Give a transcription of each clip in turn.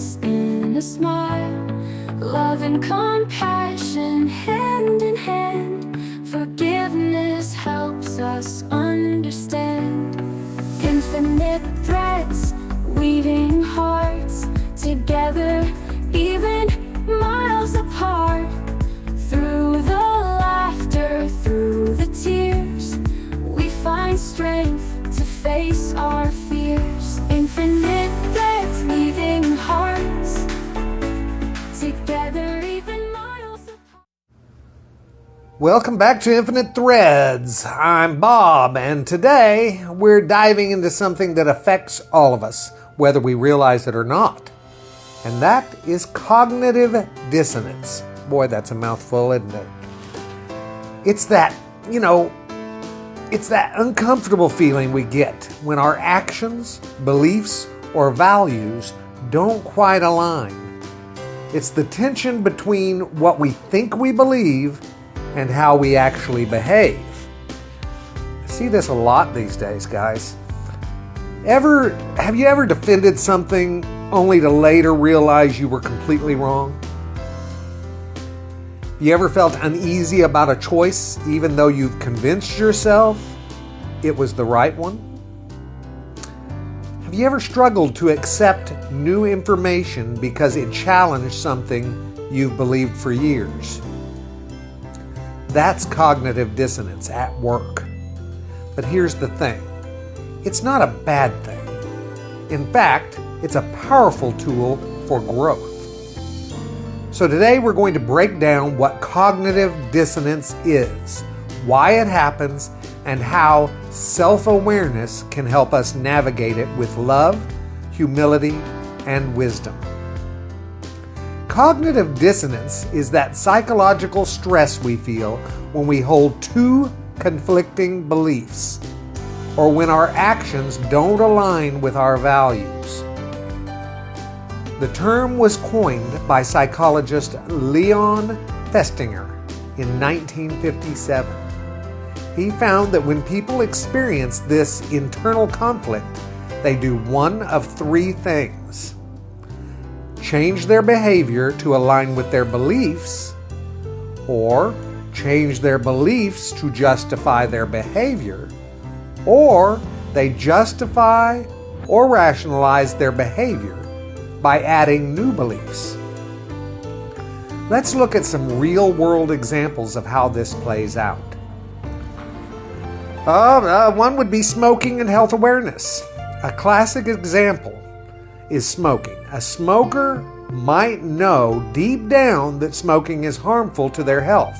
dance in a smile. Love and compassion hand in hand. Forgiveness helps us understand. Infinite threads weaving hearts together, even miles apart. Through the laughter, through the tears, we find strength to face our fears. Infinite threads weaving hearts together, even miles apart. Welcome back to Infinite Threads. I'm Bob, and today we're diving into something that affects all of us, whether we realize it or not. And that is cognitive dissonance. Boy, that's a mouthful, isn't it? It's that, it's that uncomfortable feeling we get when our actions, beliefs, or values don't quite align. It's the tension between what we think we believe and how we actually behave. I see this a lot these days, guys. Have you ever defended something only to later realize you were completely wrong? You ever felt uneasy about a choice even though you've convinced yourself it was the right one? Have you ever struggled to accept new information because it challenged something you've believed for years? That's cognitive dissonance at work. But here's the thing. It's not a bad thing. In fact, it's a powerful tool for growth. So today we're going to break down what cognitive dissonance is, why it happens, and how self-awareness can help us navigate it with love, humility, and wisdom. Cognitive dissonance is that psychological stress we feel when we hold two conflicting beliefs, or when our actions don't align with our values. The term was coined by psychologist Leon Festinger in 1957. He found that when people experience this internal conflict, they do one of three things: change their behavior to align with their beliefs, or change their beliefs to justify their behavior, or they justify or rationalize their behavior by adding new beliefs. Let's look at some real-world examples of how this plays out. One would be smoking and health awareness. A classic example is smoking. A smoker might know deep down that smoking is harmful to their health,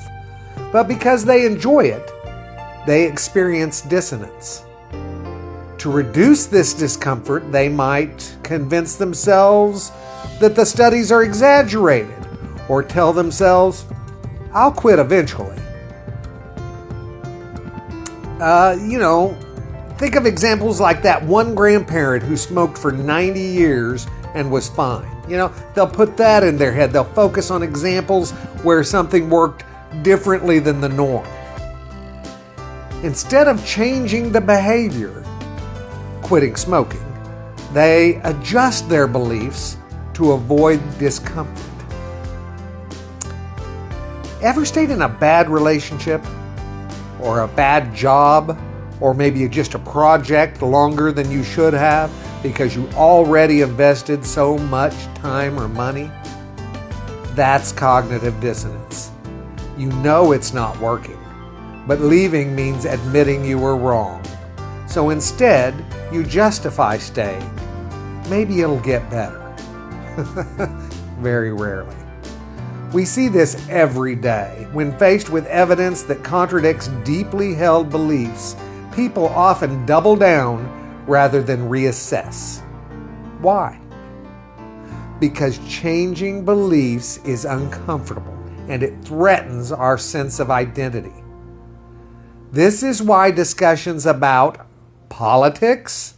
but because they enjoy it, they experience dissonance. To reduce this discomfort, they might convince themselves that the studies are exaggerated, or tell themselves, "I'll quit eventually." Think of examples like that one grandparent who smoked for 90 years and was fine. They'll put that in their head. They'll focus on examples where something worked differently than the norm. Instead of changing the behavior, quitting smoking, they adjust their beliefs to avoid discomfort. Ever stayed in a bad relationship or a bad job, or maybe just a project longer than you should have because you already invested so much time or money? That's cognitive dissonance. You know it's not working, but leaving means admitting you were wrong. So instead, you justify staying. Maybe it'll get better. Very rarely. We see this every day. When faced with evidence that contradicts deeply held beliefs, people often double down rather than reassess. Why? Because changing beliefs is uncomfortable and it threatens our sense of identity. This is why discussions about politics,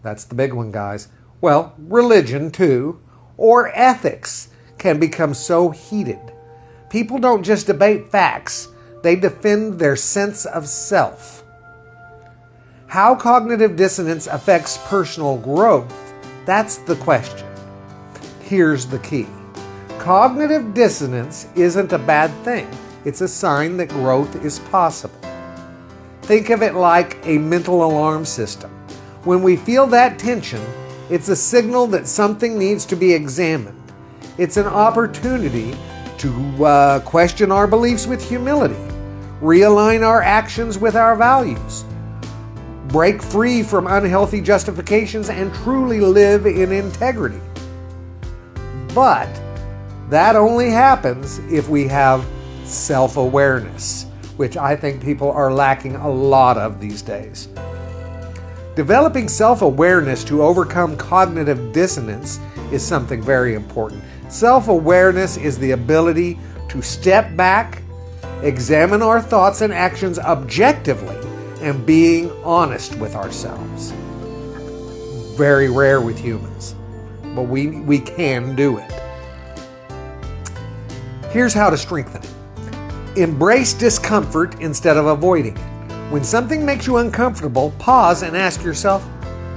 that's the big one, guys, religion too, or ethics can become so heated. People don't just debate facts, they defend their sense of self. How cognitive dissonance affects personal growth, that's the question. Here's the key. Cognitive dissonance isn't a bad thing. It's a sign that growth is possible. Think of it like a mental alarm system. When we feel that tension, it's a signal that something needs to be examined. It's an opportunity to question our beliefs with humility, realign our actions with our values, break free from unhealthy justifications, and truly live in integrity. But that only happens if we have self-awareness, which I think people are lacking a lot of these days. Developing self-awareness to overcome cognitive dissonance is something very important. Self-awareness is the ability to step back, examine our thoughts and actions objectively, and being honest with ourselves. Very rare with humans, but we can do it. Here's how to strengthen it. Embrace discomfort instead of avoiding it. When something makes you uncomfortable, pause and ask yourself,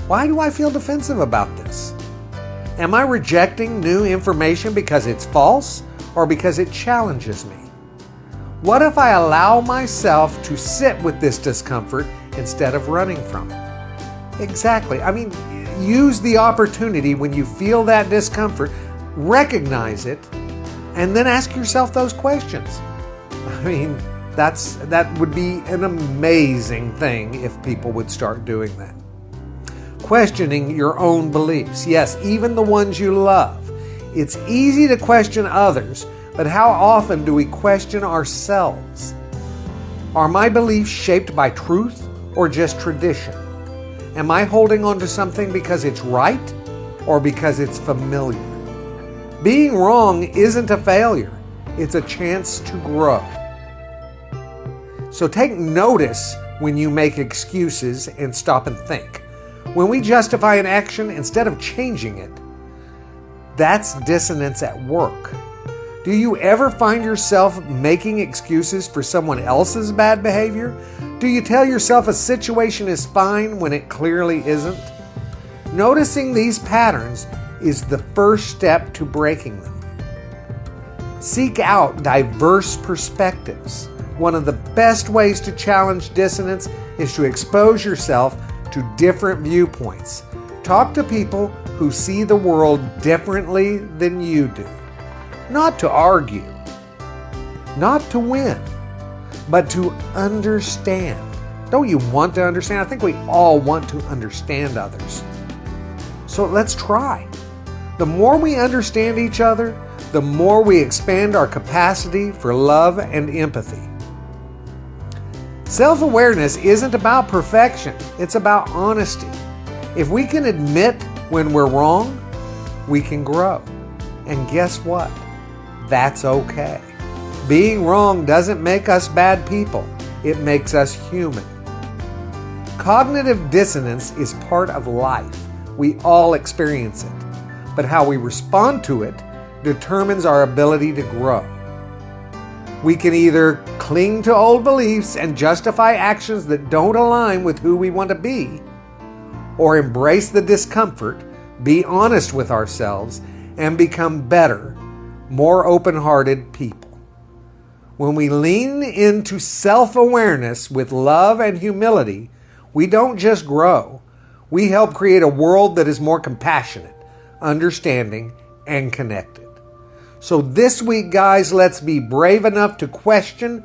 why do I feel defensive about this? Am I rejecting new information because it's false or because it challenges me? What if I allow myself to sit with this discomfort instead of running from it? Exactly. Use the opportunity when you feel that discomfort, recognize it, and then ask yourself those questions. That would be an amazing thing if people would start doing that. Questioning your own beliefs. Yes, even the ones you love. It's easy to question others, but how often do we question ourselves? Are my beliefs shaped by truth or just tradition? Am I holding on to something because it's right or because it's familiar? Being wrong isn't a failure. It's a chance to grow. So take notice when you make excuses and stop and think. When we justify an action instead of changing it, that's dissonance at work. Do you ever find yourself making excuses for someone else's bad behavior? Do you tell yourself a situation is fine when it clearly isn't? Noticing these patterns is the first step to breaking them. Seek out diverse perspectives. One of the best ways to challenge dissonance is to expose yourself to different viewpoints. Talk to people who see the world differently than you do. Not to argue, not to win, but to understand. Don't you want to understand? I think we all want to understand others. So let's try. The more we understand each other, the more we expand our capacity for love and empathy. Self-awareness isn't about perfection, it's about honesty. If we can admit when we're wrong, we can grow. And guess what? That's okay. Being wrong doesn't make us bad people, it makes us human. Cognitive dissonance is part of life. We all experience it. But how we respond to it determines our ability to grow. We can either cling to old beliefs and justify actions that don't align with who we want to be, or embrace the discomfort, be honest with ourselves, and become better, more open-hearted people. When we lean into self-awareness with love and humility, we don't just grow. We help create a world that is more compassionate, understanding, and connected. So this week, guys, let's be brave enough to question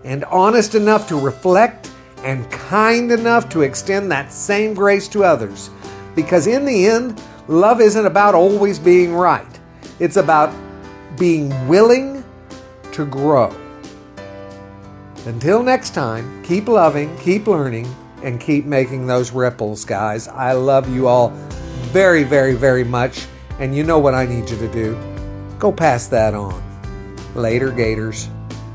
and honest enough to reflect and kind enough to extend that same grace to others. Because in the end, love isn't about always being right. It's about being willing to grow. Until next time, keep loving, keep learning, and keep making those ripples, guys. I love you all very, very, very much. And you know what I need you to do. Go pass that on. Later, Gators.